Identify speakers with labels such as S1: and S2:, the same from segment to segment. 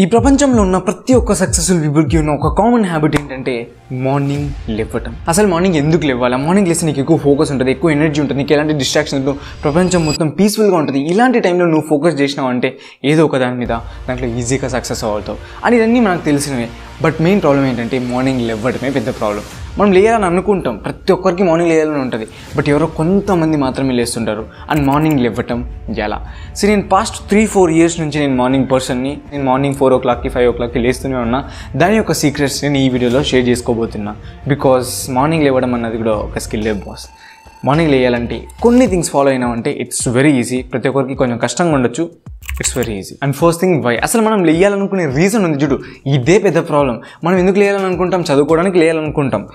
S1: ఈ ప్రపంచంలో ఉన్న ప్రతి ఒక్క సక్సెస్ఫుల్ పీపుల్కి ఉన్న ఒక కామన్ హ్యాబిట్ ఏంటంటే మార్నింగ్ లేవటం. అసలు మార్నింగ్ ఎందుకు లేవాలి? మార్నింగ్ లేస్తే నీకు ఎక్కువ ఫోకస్ ఉంటుంది, ఎక్కువ ఎనర్జీ ఉంటుంది, నీకు ఎలాంటి డిస్ట్రాక్షన్స్, ప్రపంచం మొత్తం పీస్ఫుల్గా ఉంటుంది. ఇలాంటి టైంలో నువ్వు ఫోకస్ చేసినావు అంటే ఏదో ఒక దాని మీద దాంట్లో ఈజీగా సక్సెస్ అవుతావు అని ఇవన్నీ మనకు తెలిసినవే. బట్ మెయిన్ ప్రాబ్లం ఏంటంటే మార్నింగ్ లేవడమే పెద్ద ప్రాబ్లం. మనం లేయాలని అనుకుంటాం, ప్రతి ఒక్కరికి మార్నింగ్ లేయాలని ఉంటుంది, బట్ ఎవరో కొంతమంది మాత్రమే లేస్తుంటారు. అండ్ మార్నింగ్ లేవటం ఎలా? సో నేను పాస్ట్ 3-4 years నుంచి నేను మార్నింగ్ పర్సన్ని. నేను మార్నింగ్ 4 o'clockకి 5 o'clockకి లేస్తూనే ఉన్నా. దాని యొక్క సీక్రెట్స్ నేను ఈ వీడియోలో షేర్ చేసుకోబోతున్నా. బికాజ్ మార్నింగ్ లేవడం అన్నది కూడా ఒక స్కిల్లే బాస్. మార్నింగ్ లేయాలంటే కొన్ని థింగ్స్ ఫాలో అయినామంటే ఇట్స్ వెరీ ఈజీ. ప్రతి ఒక్కరికి కొంచెం కష్టంగా ఉండొచ్చు, it's very easy. And first thing why? అసలు మనం లేయాలనుకునే రీజన్ ఉంది చూడు, ఇదే పెద్ద ప్రాబ్లం. మనం ఎందుకు లేయాలనుకుంటాం? చదువుకోవడానికి లేయాలనుకుంటాం.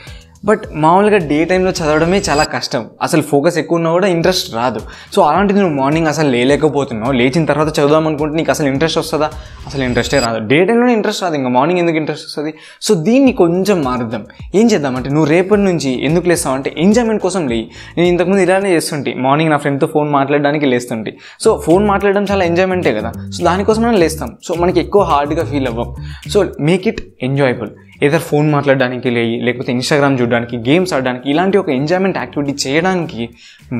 S1: బట్ మామూలుగా డే టైంలో చదవడమే చాలా కష్టం. అసలు ఫోకస్ ఎక్కువ ఉన్నా కూడా ఇంట్రెస్ట్ రాదు. సో అలాంటిది నువ్వు మార్నింగ్ అసలు లేలేకపోతున్నావు. లేచిన తర్వాత చదువుదాం అనుకుంటే నీకు అసలు ఇంట్రెస్ట్ వస్తుందా? అసలు ఇంట్రెస్టే రాదు. డే టైంలోనే ఇంట్రెస్ట్ రాదు, ఇంకా మార్నింగ్ ఎందుకు ఇంట్రెస్ట్ వస్తుంది? సో దీన్ని కొంచెం మారుద్దాం. ఏం చేద్దామంటే నువ్వు రేపటి నుంచి ఎందుకు లేస్తావంటే ఎంజాయ్మెంట్ కోసం లేయి. నేను ఇంతకుముందు ఇలానే చేస్తుంటే మార్నింగ్ నా ఫ్రెండ్తో ఫోన్ మాట్లాడడానికి లేస్తుంటే. సో ఫోన్ మాట్లాడడం చాలా ఎంజాయ్మెంటే కదా, సో దానికోసం మనం లేస్తాం. సో మనకి ఎక్కువ హార్డ్గా ఫీల్ అవ్వం. So make it enjoyable. ఏదో ఫోన్ మాట్లాడడానికి లేయి, లేకపోతే ఇన్స్టాగ్రామ్ చూడడానికి, గేమ్స్ ఆడడానికి, ఇలాంటి ఒక ఎంజాయ్మెంట్ యాక్టివిటీ చేయడానికి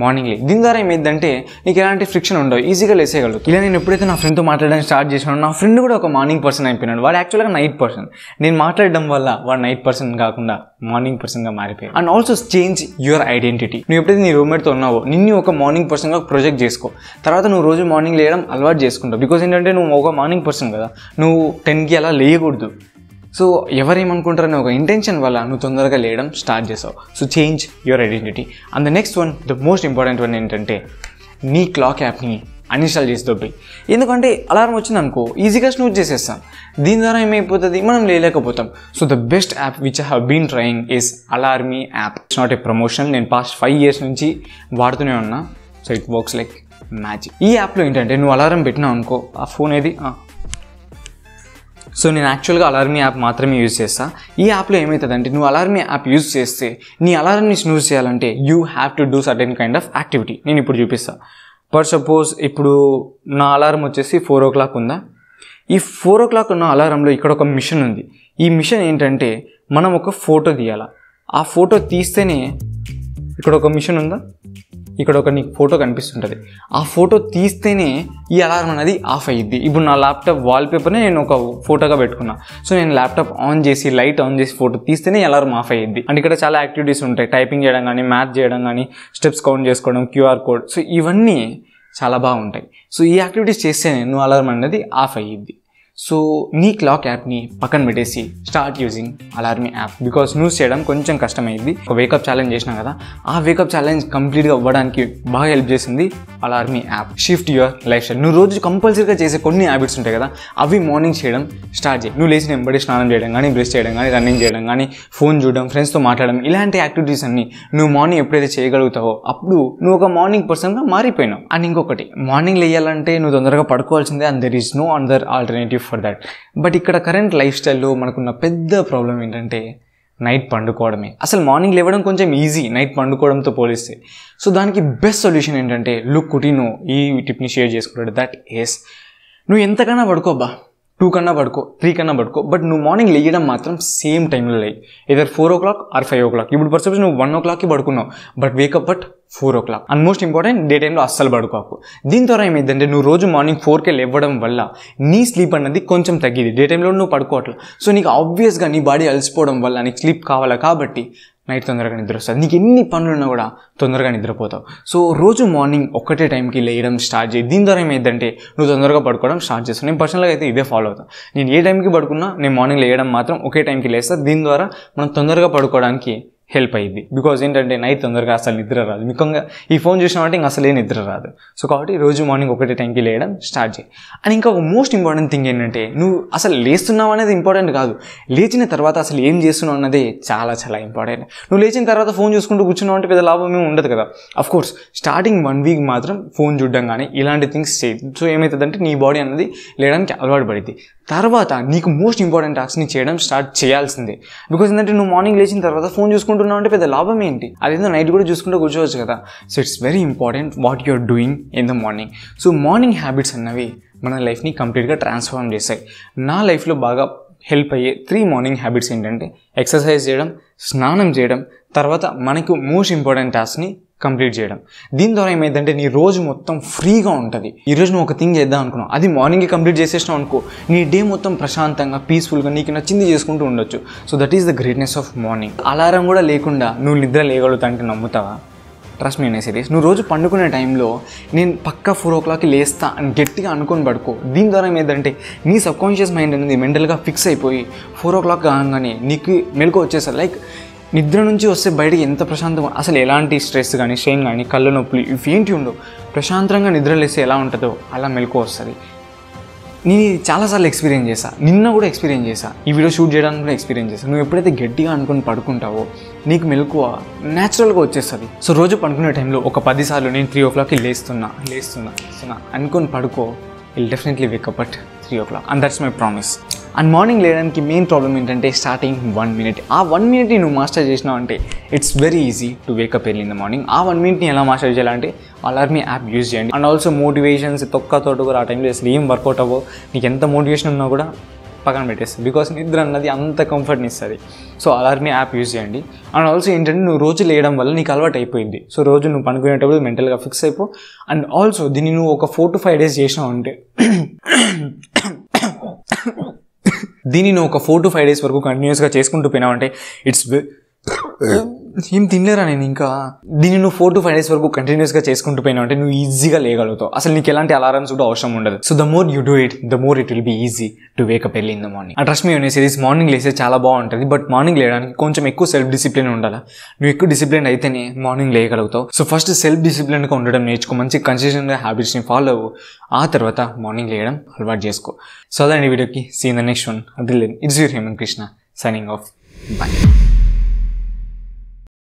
S1: మార్నింగ్ లే. దీని ద్వారా ఏమైందంటే నీకు ఎలాంటి ఫ్రిక్షన్ ఉండవు, ఈజీగా లేసేయగలరు. ఇలా నేను ఎప్పుడైతే నా ఫ్రెండ్తో మాట్లాడడానికి స్టార్ట్ చేసినాను, నా ఫ్రెండ్ కూడా ఒక మార్నింగ్ పర్సన్ అయిపోయినాడు. వాడు యాక్చువల్గా నైట్ పర్సన్. నేను మాట్లాడడం వల్ల వాడు నైట్ పర్సన్ కాకుండా మార్నింగ్ పర్సన్గా మారిపోయాడు. And also change your identity. నువ్వు ఎప్పుడైతే నీ రూమ్మేట్తో ఉన్నావో నిన్ను ఒక మార్నింగ్ పర్సన్గా ప్రొజెక్ట్ చేసుకో. తర్వాత నువ్వు రోజు మార్నింగ్ లేయడం అలవాటు చేసుకుంటావు. బికాజ్ ఏంటంటే నువ్వు ఒక మార్నింగ్ పర్సన్ కదా, నువ్వు 10కి అలా లేయకూడదు. సో ఎవరేమనుకుంటారనే ఒక ఇంటెన్షన్ వల్ల నువ్వు తొందరగా లేయడం స్టార్ట్ చేసావు. So change your identity. And the next one, the most important one ఏంటంటే నీ క్లాక్ యాప్ని అన్ఇన్స్టాల్ చేసి దొబ్బి. ఎందుకంటే అలారం వచ్చింది అనుకో ఈజీగా స్నూజ్ చేసేస్తాం. దీని ద్వారా ఏమైపోతుంది, మనం లేలేకపోతాం. So the best app which I have been trying is Alarmy app. It's not a promotion. నేను పాస్ట్ 5 years నుంచి వాడుతూనే ఉన్నా. So it works like magic. ఈ యాప్లో ఏంటంటే నువ్వు అలారం పెట్టినావు అనుకో, ఆ ఫోన్ ఏది. సో నేను యాక్చువల్గా అలార్మీ యాప్ మాత్రమే యూజ్ చేస్తాను. ఈ యాప్లో ఏమవుతుందంటే నువ్వు అలార్మీ యాప్ యూజ్ చేస్తే నీ అలారంని స్నూజ్ చేయాలంటే you have to do certain kind of activity. నేను ఇప్పుడు చూపిస్తాను. ఫర్ సపోజ్ ఇప్పుడు నా అలారం వచ్చేసి 4 o'clock ఉందా. ఈ 4 o'clock ఉన్న అలారంలో ఇక్కడ ఒక మిషన్ ఉంది. ఈ మిషన్ ఏంటంటే మనం ఒక ఫోటో తీయాలి. ఆ ఫోటో తీస్తేనే ఇక్కడ ఒక మిషన్ ఉందా, ఇక్కడ ఒక నీకు ఫోటో కనిపిస్తుంటుంది. ఆ ఫోటో తీస్తేనే ఈ అలారం అనేది ఆఫ్ అయ్యిద్ది. ఇప్పుడు నా ల్యాప్టాప్ వాల్పేపర్ని నేను ఒక ఫోటోగా పెట్టుకున్నా. సో నేను ల్యాప్టాప్ ఆన్ చేసి లైట్ ఆన్ చేసి ఫోటో తీస్తేనే అలారం ఆఫ్ అయ్యిద్ది. అండ్ ఇక్కడ చాలా యాక్టివిటీస్ ఉంటాయి, టైపింగ్ చేయడం కానీ, మ్యాథ్ చేయడం కానీ, స్టెప్స్ కౌంట్ చేసుకోవడం, QR కోడ్. సో ఇవన్నీ చాలా బాగుంటాయి. సో ఈ యాక్టివిటీస్ చేస్తేనే నువ్వు అలారం అనేది ఆఫ్ అయ్యిద్ది. సో నీ క్లాక్ యాప్ని పక్కన పెట్టేసి start using Alarmy app. Because న్యూస్ చేయడం కొంచెం కష్టమైంది. ఒక వేకప్ ఛాలెంజ్ చేసినా కదా, ఆ వేకప్ ఛాలెంజ్ కంప్లీట్గా అవ్వడానికి బాగా హెల్ప్ చేసింది Alarmy app. Shift your lifestyle. నువ్వు రోజు కంపల్సరీగా చేసే కొన్ని హ్యాబిట్స్ ఉంటాయి కదా, అవి మార్నింగ్ చేయడం స్టార్ట్ చేయి. నువ్వు లేచిన వెంబడి స్నానం చేయడం కానీ, బ్రష్ చేయడం కానీ, రన్నింగ్ చేయడం కానీ, ఫోన్ చూడడం, ఫ్రెండ్స్తో మాట్లాడడం, ఇలాంటి యాక్టివిటీస్ అన్ని నువ్వు మార్నింగ్ ఎప్పుడైతే చేయగలుగుతావో అప్పుడు నువ్వు ఒక మార్నింగ్ పర్సన్గా మారిపోయినావు. అండ్ ఇంకొకటి, మార్నింగ్ లేయాలంటే నువ్వు తొందరగా పడుకోవాల్సిందే. And there is no other alternative for that. But ఇక్కడ కరెంట్ లైఫ్ స్టైల్లో మనకున్న పెద్ద ప్రాబ్లం ఏంటంటే నైట్ పండుకోవడమే. అసలు మార్నింగ్ లేవడం కొంచెం ఈజీ నైట్ పండుకోవడంతో పోలిస్తే. సో దానికి బెస్ట్ సొల్యూషన్ ఏంటంటే లుక్ కుటీనో ఈ టిప్ని షేర్ చేసుకుంటాడు. దట్ ఈస్, నువ్వు ఎంతకన్నా పడుకోబ్బా, 2 కన్నా పడుకో, 3 కన్నా పడుకో, బట్ నువ్వు మార్నింగ్ లేయడం మాత్రం సేమ్ టైంలో లేయి. Either 4 o'clock or 5 o'clock. ఇప్పుడు ఫర్ సపోజ్ నువ్వు 1 o'clockకి పడుకున్నావు, but wake up at 4 o'clock. And most important, day టైంలో అస్సలు పడుకోకు. దీని ద్వారా ఏమైందంటే నువ్వు రోజు మార్నింగ్ 4కే లేవడం వల్ల నీ స్లీప్ అన్నది కొంచెం తగ్గింది. డే టైంలో నువ్వు పడుకోవట్లేదు. సో నీకు ఆబ్వియస్గా నీ బాడీ అలసిపోవడం వల్ల నీకు స్లీప్ కావాలి కాబట్టి నైట్ తొందరగా నిద్ర వస్తుంది. నీకు ఎన్ని పనులు ఉన్నా కూడా తొందరగా నిద్రపోతావు. సో రోజు మార్నింగ్ ఒక్కటే టైంకి లేయడం స్టార్ట్ చేయి. దీని ద్వారా ఏమైందంటే నువ్వు తొందరగా పడుకోవడం స్టార్ట్ చేస్తాను. నేను పర్సనల్గా అయితే ఇదే ఫాలో అవుతాను. నేను ఏ టైంకి పడుకున్నా నేను మార్నింగ్ లేయడం మాత్రం ఒకే టైంకి లేస్తాను. దీని ద్వారా మనం తొందరగా పడుకోవడానికి హెల్ప్ అయ్యింది. బికాజ్ ఏంటంటే నైట్ తొందరగా అసలు నిద్ర రాదు. ముఖ్యంగా ఈ ఫోన్ చూసినామంటే ఇంకా అసలే నిద్ర రాదు. సో కాబట్టి రోజు మార్నింగ్ ఒకటే టైంకి లేయడం స్టార్ట్ చేయి. అండ్ ఇంకా ఒక మోస్ట్ ఇంపార్టెంట్ థింగ్ ఏంటంటే నువ్వు అసలు లేస్తున్నావు అనేది ఇంపార్టెంట్ కాదు, లేచిన తర్వాత అసలు ఏం చేస్తున్నావు అన్నదే చాలా చాలా ఇంపార్టెంట్. నువ్వు లేచిన తర్వాత ఫోన్ చూసుకుంటూ కూర్చున్నావు అంటే పెద్ద లాభం ఏమి ఉండదు కదా. అఫ్కోర్స్ స్టార్టింగ్ 1 week మాత్రం ఫోన్ చూడడం కానీ ఇలాంటి థింగ్స్ చేయి. సో ఏమవుతుందంటే నీ బాడీ అనేది లేయడానికి అలవాటు పడుతుంది. తర్వాత నీకు మోస్ట్ ఇంపార్టెంట్ టాస్క్ని చేయడం స్టార్ట్ చేయాల్సిందే. బికాజ్ ఏంటంటే నువ్వు మార్నింగ్ లేచిన తర్వాత ఫోన్ చూసుకుంటున్నావు అంటే పెద్ద లాభం ఏంటి? అదేందో నైట్ కూడా చూసుకుంటూ కూర్చోవచ్చు కదా. So it's very important what you are doing in the morning. So morning habits అన్నవి మన లైఫ్ని కంప్లీట్గా ట్రాన్స్ఫార్మ్ చేస్తాయి. నా లైఫ్లో బాగా హెల్ప్ అయ్యే 3 మార్నింగ్ హ్యాబిట్స్ ఏంటంటే ఎక్సర్సైజ్ చేయడం, స్నానం చేయడం, తర్వాత మనకు మోస్ట్ ఇంపార్టెంట్ టాస్క్ని కంప్లీట్ చేయడం. దీని ద్వారా ఏమైందంటే నీ రోజు మొత్తం ఫ్రీగా ఉంటుంది. ఈరోజు నువ్వు ఒక థింగ్ చేద్దాం అనుకున్నావు, అది మార్నింగే కంప్లీట్ చేసేసినావు అనుకో, నీ డే మొత్తం ప్రశాంతంగా పీస్ఫుల్గా నీకు నచ్చింది చేసుకుంటూ ఉండొచ్చు. So that is the greatness of morning. Alarm కూడా లేకుండా నువ్వు నిద్ర లేగలుగుతా అంటే నమ్ముతావా? ట్రస్ట్ మీ అనే సిరీస్. నువ్వు రోజు పండుకునే టైంలో నేను పక్కా 4 o'clockకి లేస్తా అని గట్టిగా అనుకొని పడుకో. దీని ద్వారా ఏమైందంటే నీ సబ్కాన్షియస్ మైండ్ అనేది మెంటల్గా ఫిక్స్ అయిపోయి 4 o'clock కాగానే నీకు మెలకు వచ్చేస్తారు. లైక్ నిద్ర నుంచి వస్తే బయటికి ఎంత ప్రశాంతంగా, అసలు ఎలాంటి స్ట్రెస్ కానీ స్ట్రెయిన్ కానీ కళ్ళు నొప్పులు ఇవేంటి ఉండవు. ప్రశాంతంగా నిద్ర లేస్తే ఎలా ఉంటుందో అలా మెలకు వస్తుంది. నేను ఇది చాలాసార్లు ఎక్స్పీరియన్స్ చేశా, నిన్న కూడా ఎక్స్పీరియన్స్ చేశా, ఈ వీడియో షూట్ చేయడానికి కూడా ఎక్స్పీరియన్స్ చేశాను. నువ్వు ఎప్పుడైతే గట్టిగా అనుకుని పడుకుంటావో నీకు మెలకువ న్యాచురల్గా వచ్చేస్తుంది. సో రోజు పడుకునే టైంలో ఒక 10 సార్లు నేను 3 o'clockకి లేస్తున్నా అనుకొని పడుకో. Will definitely wake up at 3 o'clock and that's my promise. And morning లేయడానికి మెయిన్ ప్రాబ్లం ఏంటంటే స్టార్టింగ్ 1 minute. ఆ 1 minute నువ్వు మాస్టర్ చేసినావు అంటే it's very easy to wake up early in the morning. ఆ 1 minute ఎలా మాస్టర్ చేయాలంటే అలార్మీ యాప్ యూజ్ చేయండి. అండ్ ఆల్సో మోటివేషన్స్ తోట కూడా ఆ టైంలో అసలు ఏం వర్కౌట్ అవ్వో, నీకు ఎంత మోటివేషన్ ఉన్నా కూడా పక్కన పెట్టేస్తుంది. బికాస్ నిద్ర అన్నది అంత కంఫర్ట్ని ఇస్తుంది. సో అలార్మీ యాప్ యూజ్ చేయండి. అండ్ ఆల్సో ఏంటంటే నువ్వు రోజు లేయడం వల్ల నీకు అలవాటు అయిపోయింది. సో రోజు నువ్వు పనుకునేటప్పుడు మెంటల్గా ఫిక్స్ అయిపో. అండ్ ఆల్సో దీన్ని నువ్వు ఒక 4 to 5 days చేసినావు అంటే దీన్ని నువ్వు ఒక 4 to 5 days వరకు కంటిన్యూస్గా చేసుకుంటూ పోయినావంటే ఇట్స్ ఏం తినలేరా నేను ఇంకా. దీన్ని నువ్వు 4 to 5 days వరకు కంటిన్యూస్గా చేసుకుంటూ పోయినావంటే నువ్వు ఈజీగా లేగలుగుతావు. అసలు నీకు ఎలాంటి అలారమ్స్ కూడా అవసరం ఉండదు. So the more you do it the more it will be easy to wake up early in the morning. ఆ ట్రస్ట్ మీ అనే సిరీస్ మార్నింగ్ లేస్తే చాలా బాగుంటుంది. బట్ మార్నింగ్ లేయడానికి కొంచెం ఎక్కువ సెల్ఫ్ డిసిప్లిన్ ఉండాలి. నువ్వు ఎక్కువ డిసిప్లిన్ అయితేనే మార్నింగ్ లేయగలుగుతావు. సో ఫస్ట్ సెల్ఫ్ డిసిప్లిన్గా ఉండడం నేర్చుకో, మంచి కన్సిస్టెంట్గా హ్యాబిట్స్ని ఫాలో అవ్వు. ఆ తర్వాత మార్నింగ్ లేయడం అలవాటు చేసుకో. సో అదండి వీడియోకి. See in the next one. Until then it's your Hemanth Krishna signing off. By.